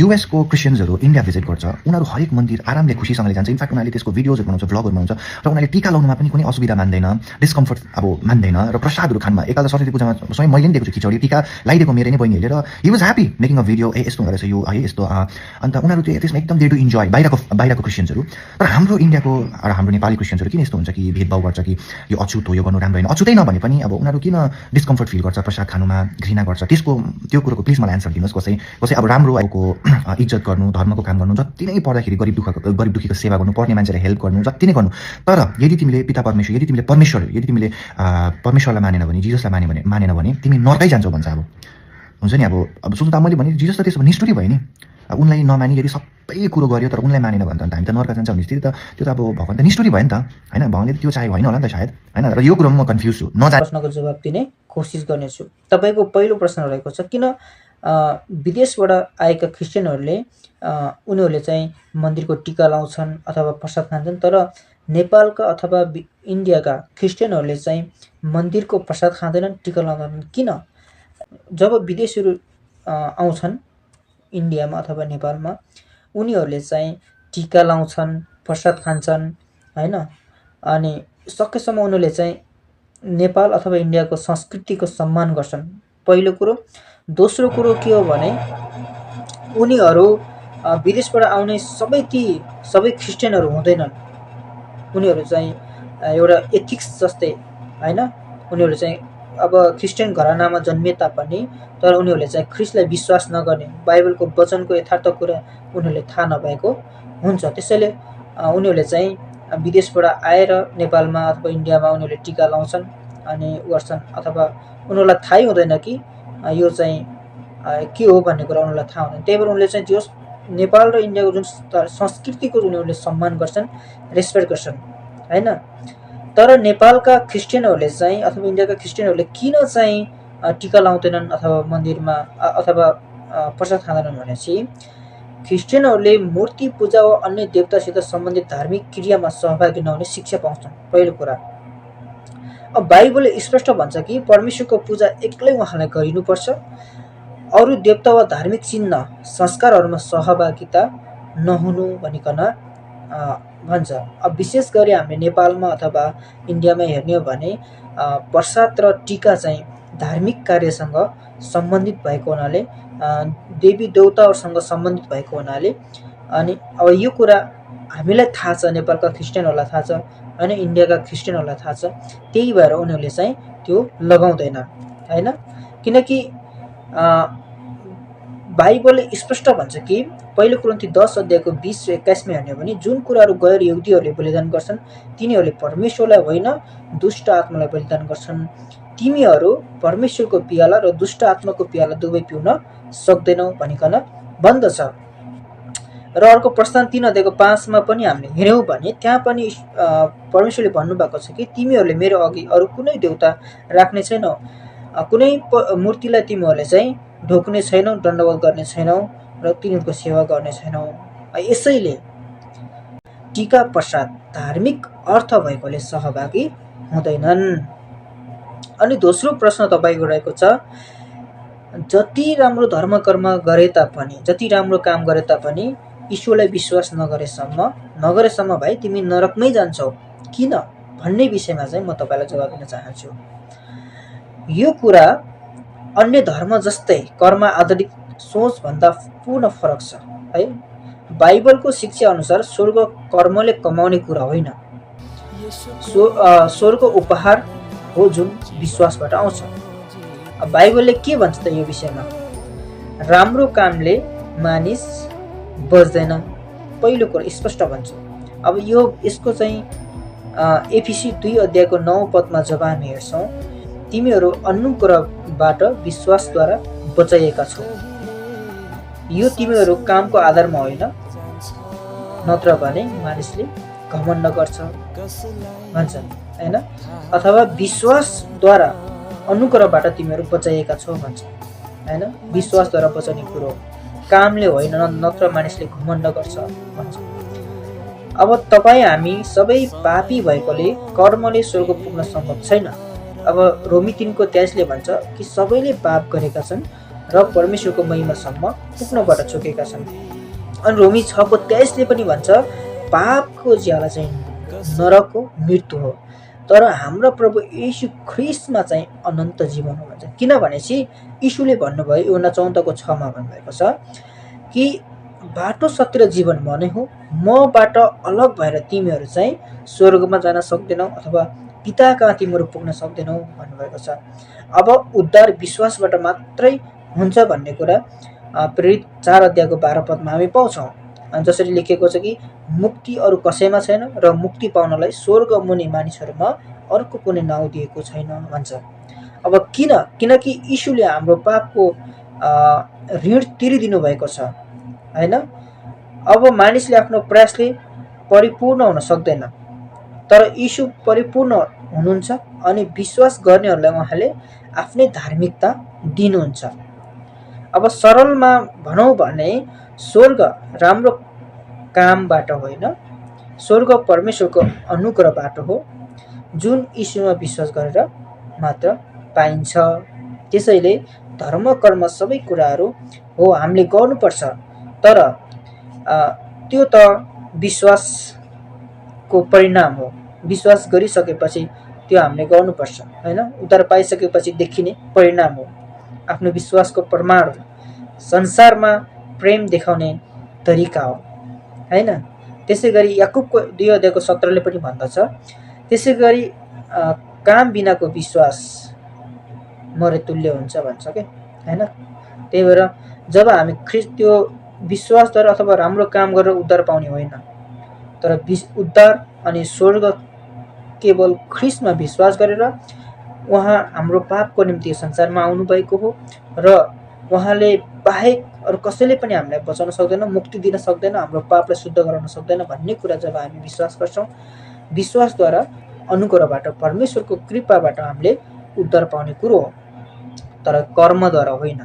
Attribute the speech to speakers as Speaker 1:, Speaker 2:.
Speaker 1: US को क्रिस्चियन्सहरू India visit गर्छ, उनीहरू हरेक मन्दिर आरामले खुसीसँगले जान्छ। इनफ्याक्ट उनीहरूले त्यसको भिडियोजहरू बनाउँछ, भ्लगहरू बनाउँछ र उनीहरूले टीका लाउनुमा पनि कुनै असुविधा मान्दैन, डिस्कम्फर्ट अब मान्दैन। र प्रसादहरू खानमा एकताल त सरस्वती पूजामा स्वयं मैले पनि दिएको छु खिचडी, टीका लगाइदिएको मेरो नै बहिनीहरूले, र he was happy making a video, यस्तो हुँदो रहेछ यो है यस्तो। अन्त उनीहरू त्यसमा एकदम दे डु इन्जोय, बाहिरको क्रिस्चियन्सहरू। तर हाम्रो इन्डियाको र हाम्रो नेपाली क्रिस्चियन्सहरू किन यस्तो हुन्छ कि भेदभाव गर्छ कि यो अछुत हो, यो गर्नु राम्रो होइन। अछुतै नभने पनि अब उनीहरू किन डिस्कम्फर्ट फिल गर्छ प्रसाद खानुमा, घृणा गर्छ, त्यो कुरोको प्लिज मलाई एन्सर दिनुहोस्। कसै अब राम्रो आएको इज्जत गर्नु, धर्मको काम गर्नु, जति नै पर्दाखेरि गरिब दुःखीको सेवा गर्नु, पर्ने मान्छेलाई हेल्प गर्नु, जति नै गर्नु। तर यदि तिमीले पिता परमेश्वर, यदि तिमीले परमेश्वरलाई मानेन भने, जिजसलाई मानेन भने तिमी नर्कै जान्छौ भन्छ। अब हुन्छ नि, अब सोच्नु त मैले भने जिजस त त्यसो भने निष्ठुरी भयो नि। उनलाई नमानी यदि सबै कुरो गर्यो तर उनलाई मानेन भने त हामी त नर्क जान्छ भने त्यो त अब भगवान् त निष्ठुरी भयो नि त हैन। भगवान्ले त्यो चाहे होइन होला नि त सायद हैन। र यो कुरोमा म कन्फ्युज छु।
Speaker 2: प्रश्नको जवाब दिने कोसिस गर्नेछु। तपाईको पहिलो प्रश्न रहेको छ, किन विदेशबाट आएका क्रिस्चियनहरूले उनीहरूले चाहिँ मन्दिरको टीका लाउँछन् अथवा प्रसाद खान्छन्, तर नेपालका अथवा इन्डियाका क्रिस्चियनहरूले चाहिँ मन्दिरको प्रसाद खाँदैनन्, टीका लाउँदैनन्, किन? जब विदेशीहरू आउँछन् इन्डियामा अथवा नेपालमा, उनीहरूले चाहिँ टीका लाउँछन्, प्रसाद खान्छन् हैन। अनि सकेसम्म उनीहरूले चाहिँ नेपाल अथवा इन्डियाको संस्कृतिको सम्मान गर्छन्, पहिलो कुरो। दोस्रो कुरो के हो भने उनीहरू विदेशबाट आउने सबै क्रिस्चियनहरू हुँदैनन्। उनीहरू चाहिँ एउटा एथिक्स जस्तै हैन, उनीहरू चाहिँ अब क्रिस्चियन घरानामा जन्मिए तापनि तर उनीहरूले चाहिँ ख्रिस्टलाई विश्वास नगर्ने, बाइबलको वचनको यथार्थ कुरा उनीहरूले थाहा नभएको हुन्छ। त्यसैले उनीहरूले चाहिँ विदेशबाट आएर नेपालमा अथवा इन्डियामा उनीहरूले टीका लाउँछन् अनि गर्छन्, अथवा उनीहरूलाई थाहै हुँदैन कि यो चाहिँ के हो भन्ने कुरा उनीहरूलाई थाहा हुँदैन। त्यही भएर उनीहरूले चाहिँ त्यो नेपाल र इन्डियाको जुन संस्कृतिको उनीहरूले सम्मान गर्छन्, रेस्पेक्ट गर्छन् हैन। तर नेपालका क्रिस्चियनहरूले चाहिँ अथवा इन्डियाका क्रिस्चियनहरूले किन चाहिँ टीका लाउँदैनन् अथवा मन्दिरमा अथवा प्रसाद खाँदैनन् भनेपछि क्रिस्चियनहरूले मूर्ति पूजा वा अन्य देवतासित सम्बन्धित धार्मिक क्रियामा सहभागी नहुने शिक्षा पाउँछन्, पहिलो कुरा। अब बाइबलले स्पष्ट भन्छ कि परमेश्वरको पूजा एक्लै उहाँलाई गरिनुपर्छ, अरू देवता वा धार्मिक चिन्ह संस्कारहरूमा सहभागिता नहुनु भनिकन भन्छ। अब विशेष गरी हामीले नेपालमा अथवा इन्डियामा हेर्ने हो भने प्रसाद र टीका चाहिँ धार्मिक कार्यसँग सम्बन्धित भएको हुनाले, देवी देवताहरूसँग सम्बन्धित भएको हुनाले, अनि अब यो कुरा हामीलाई थाहा छ, नेपालका क्रिस्चियनहरूलाई थाहा छ हैन, इन्डियाका क्रिस्चियनहरूलाई थाहा छ। त्यही भएर उनीहरूले चाहिँ त्यो लगाउँदैन हैन। किनकि बाइबलले स्पष्ट भन्छ कि पहिलो कुरिन्थी 10 अध्यायको 20 र 21 मा हेर्ने हो भने जुन कुराहरू गैर यहुदीहरूले बलिदान गर्छन् तिनीहरूले परमेश्वरलाई होइन दुष्ट आत्मालाई बलिदान गर्छन्। तिमीहरू परमेश्वरको पियाला र दुष्ट आत्माको पियाला दुवै पिउन सक्दैनौ भनिकन भन्दछ। र अर्को प्रस्थान 3 अध्यायको 5 मा पनि हामीले हेर्यौं भने त्यहाँ पनि परमेश्वरले भन्नुभएको छ कि तिमीहरूले मेरो अघि अरू कुनै देवता राख्ने छैनौ, कुनै मूर्तिलाई तिमीहरूले चाहिँ ढोक्ने छैनौ, दण्डवत गर्ने छैनौ र तिनीहरूको सेवा गर्ने छैनौ। यसैले टीका प्रसाद धार्मिक अर्थ भएकोले सहभागी हुँदैनन्। अनि दोस्रो प्रश्न तपाईको रहेको छ, जति राम्रो धर्म कर्म गरे तापनि, जति राम्रो काम गरे तापनि ईश्वरलाई विश्वास नगरेसम्म भाइ तिमी नरकमै जान्छौ किन भन्ने विषयमा चाहिँ म तपाईलाई जवाब दिन चाहन्छु। यो कुरा अन्य धर्म जस्तै कर्म आधारित सोच भन्दा पूर्ण फरक छ है। बाइबलको शिक्षा अनुसार स्वर्ग कर्मले कमाउने कुरा होइन, स्वर्ग उपहार हो जुन विश्वासबाट आउँछ। बाइबलले के भन्छ त यो विषयमा? राम्रो कामले मानिस बच्दैन, पहिलो कुरा स्पष्ट भन्छ। अब यसको चाहिँ एफिसी 2 अध्यायको 9 पदमा जब हामी हेर्छौँ, तिमीहरू अन्य कुराबाट विश्वासद्वारा बचाइएका छौ, यो तिमीहरू कामको आधारमा होइन, नत्र भने मानिसले घमण्ड गर्छ भन्छन् हैन। अथवा विश्वासद्वारा अनुग्रहबाट तिमीहरू बचाइएका छौ भन्छ हैन। विश्वासद्वारा बचाउने कुरो कामले होइन, नत्र मानिसले घमण्ड गर्छ भन्छ। अब तपाईँ हामी सबै पापी भएकोले कर्मले स्वर्ग पुग्न सम्भव छैन। अब रोमी 3 को 23 ले भन्छ कि सबैले पाप गरेका छन् र परमेश्वरको महिमासम्म पुग्नबाट चुकेका छन्। अनि रोमी 6:23ले पनि भन्छ पापको ज्याला चाहिँ नरक हो, मृत्यु हो, तर हाम्रो प्रभु येशू ख्रिस्टमा चाहिँ अनन्त जीवन हो भन्छ। किनभनेपछि यीशुले भन्नुभयो योहन्ना 14:6मा भन्नुभएको छ कि बाटो सत्य र जीवन म नै हो, मबाट अलग भएर तिमीहरू चाहिँ स्वर्गमा जान सक्दैनौ अथवा पिता कहाँ तिमीहरू पुग्न सक्दैनौ भन्नुभएको छ। अब उद्धार विश्वासबाट मात्रै हुन्छ भन्ने कुरा प्रेरित 4:12 हामी पाउँछौँ। जसरी लेखिएको छ कि मुक्ति अरू कसैमा छैन र मुक्ति पाउनलाई स्वर्ग मुनि मानिसहरूमा अर्को कुनै नाउँ दिएको छैन भन्छ। अब किनकि यीशुले हाम्रो पापको ऋण तिरिदिनु भएको छ हैन। अब मानिसले आफ्नो प्रयासले परिपूर्ण हुन सक्दैन, तर यीशु परिपूर्ण हुनुहुन्छ अनि विश्वास गर्नेहरूलाई उहाँले आफ्नै धार्मिकता दिनुहुन्छ। अब सरलमा भनौँ भने स्वर्ग राम्रो कामबाट होइन, स्वर्ग परमेश्वरको अनुग्रहबाट हो जुन यीशुमा विश्वास गरेर मात्र पाइन्छ। त्यसैले धर्म कर्म सबै कुराहरू हो हामीले गर्नुपर्छ, तर त्यो त विश्वासको परिणाम हो। विश्वास गरिसकेपछि त्यो हामीले गर्नुपर्छ हैन। उद्धार पाइसकेपछि देखिने परिणाम हो, आफ्नो विश्वासको प्रमाण हो, संसारमा प्रेम देखाउने तरिका हो हैन। त्यसै गरी याकुबको 2:17ले पनि भन्दछ त्यसै गरी काम बिनाको विश्वास मरे तुल्य हुन्छ भन्छ के हैन। त्यही भएर जब हामी ख्रिस्ट त्यो विश्वासद्वारा अथवा राम्रो काम गरेर उद्धार पाउने होइन, तर उद्धार अनि स्वर्ग केवल ख्रिस्टमा विश्वास गरेर उहाँ हाम्रो पापको निम्ति संसारमा आउनुभएको हो र उहाँले बाहेक अरू कसैले पनि हामीलाई बचाउन सक्दैन, मुक्ति दिन सक्दैन, हाम्रो पापलाई शुद्ध गराउन सक्दैन भन्ने कुरा जब हामी विश्वास गर्छौँ, विश्वासद्वारा अनुग्रहबाट परमेश्वरको कृपाबाट हामीले उद्धार पाउने कुरो हो, तर कर्मद्वारा होइन।